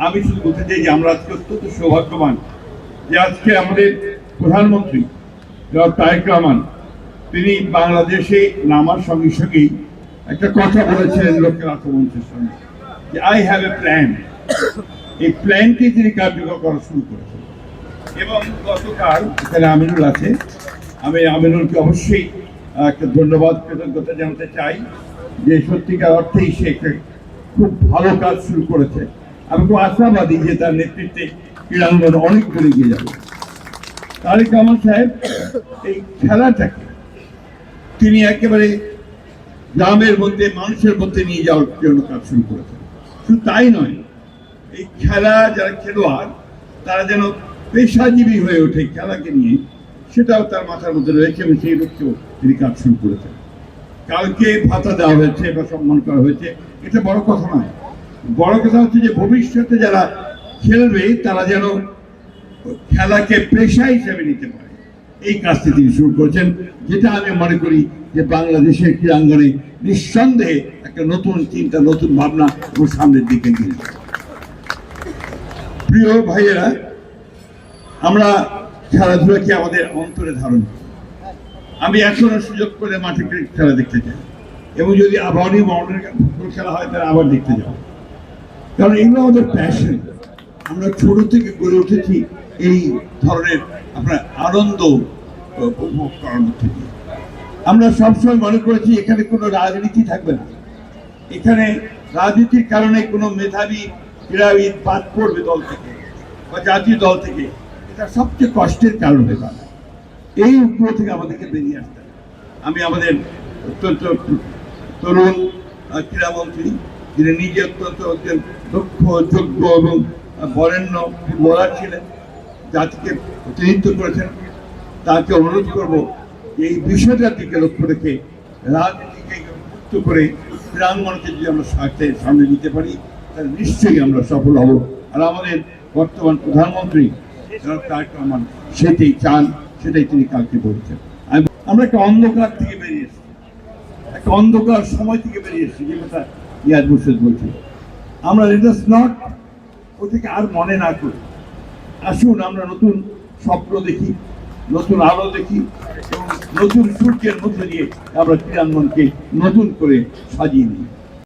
আমি শুধু বলতে চাই যে আমরা আজকে অত্যন্ত সৌভাগ্যবান যে আজকে আমাদের প্রধানমন্ত্রী তারেক রহমান তিনি বাংলাদেশে নামার সঙ্গে সঙ্গেই একটা কথা বলেছিলেন লোকরাষ্ট্রমন্ত্রীর সঙ্গে যে আই হ্যাভ এ প্ল্যান। এই প্ল্যানকে তিনি কার্যকর করা শুরু করেছেন এবং গতকাল এখানে আমিনুল আছে, আমি আমিনুলকে অবশ্যই একটা ধন্যবাদ কৃতজ্ঞতা জানাতে চাই যে সত্যিকার অর্থেই সে একটা খুব ভালো কাজ শুরু করেছে। আমি খুব আশাবাদী যে তার নেতৃত্বে ক্রীড়াঙ্গন অনেক দূরে এগিয়ে যাবে। তারেক রহমান সাহেব এই খেলাটাকে তিনি একেবারে গ্রামের মধ্যে মানুষের মধ্যে নিয়ে যাওয়ার জন্য কাজ শুরু করেছেন। শুধু তাই নয়, এই খেলা যারা খেলোয়াড় তারা যেন পেশাজীবী হয়ে ওঠে খেলাকে নিয়ে, সেটাও তার মাথার মধ্যে রয়েছে এবং সেই লক্ষ্যেও তিনি কাজ শুরু করেছেন। কালকে ভাতা দেওয়া হয়েছে বা সম্মান করা হয়েছে, এটা বড় কথা নয়। বড় কথা হচ্ছে যে ভবিষ্যতে যারা খেলবে তারা যেন খেলাকে পেশা হিসেবে নিতে পারে, এই কাজটি তিনি শুরু করেছেন, যেটা আমি মনে করি যে বাংলাদেশের ক্রীড়াঙ্গনে নিঃসন্দেহে একটা নতুন চিন্তা, নতুন ভাবনা এবং সামনের দিকে নিয়ে যাবে। প্রিয় ভাইয়েরা, আমরা খেলাধুলাকে আমাদের অন্তরে ধারণ করি। আমি এখনো সুযোগ করে মাঠে খেলা দেখতে চাই এবং যদি আবারই ফুটবল খেলা হয় তাহলে আবার দেখতে যাবো, কারণ এগুলো আমাদের প্যাশন। আমরা ছোট থেকে গড়ে উঠেছি এই ধরনের আপনার আনন্দ উপভোগ করার মধ্যে দিয়ে। আমরা সবসময় মনে করেছি এখানে কোনো রাজনীতি থাকবে না, এখানে রাজনীতির কারণে কোনো মেধাবী ক্রীড়াবিদ বাদ পড়বে দল থেকে বা জাতীয় দল থেকে, এটা সবচেয়ে কষ্টের কারণ হয়ে দাঁড়ায়। এই উপর থেকে আমাদেরকে বেরিয়ে আসতে হবে। আমি আমাদের অত্যন্ত তরুণ ক্রীড়ামন্ত্রী, যিনি নিজে অত্যন্ত দক্ষ, যোগ্য এবং বরেণ্য ফুটবলার ছিলেন, জাতিকে প্রতিনিধিত্ব করেছেন, তাকে অনুরোধ করব এই বিষয়টার দিকে লক্ষ্য রেখে রাজনীতিকে মুক্ত করে ক্রীড়াঙ্গনকে যদি আমরা সামনে নিতে পারি তাহলে নিশ্চয়ই আমরা সফল হব। আর আমাদের বর্তমান প্রধানমন্ত্রী তারেক রহমান সেটাই চান, সেটাই তিনি কালকে বলেছেন। আমরা একটা অন্ধকার থেকে বেরিয়ে এসেছি, একটা অন্ধকার সময় থেকে বেরিয়ে এসেছি, যে কথা ইয়াদ মুর্শেদ বলছি। আমরা লেটাস নট ওটাকে আর মনে না করি। আসুন আমরা নতুন স্বপ্ন দেখি, নতুন আলো দেখি এবং নতুন সূর্যের মধ্যে দিয়ে আমরা ক্রীড়াঙ্গনকে নতুন করে সাজিয়ে নিই।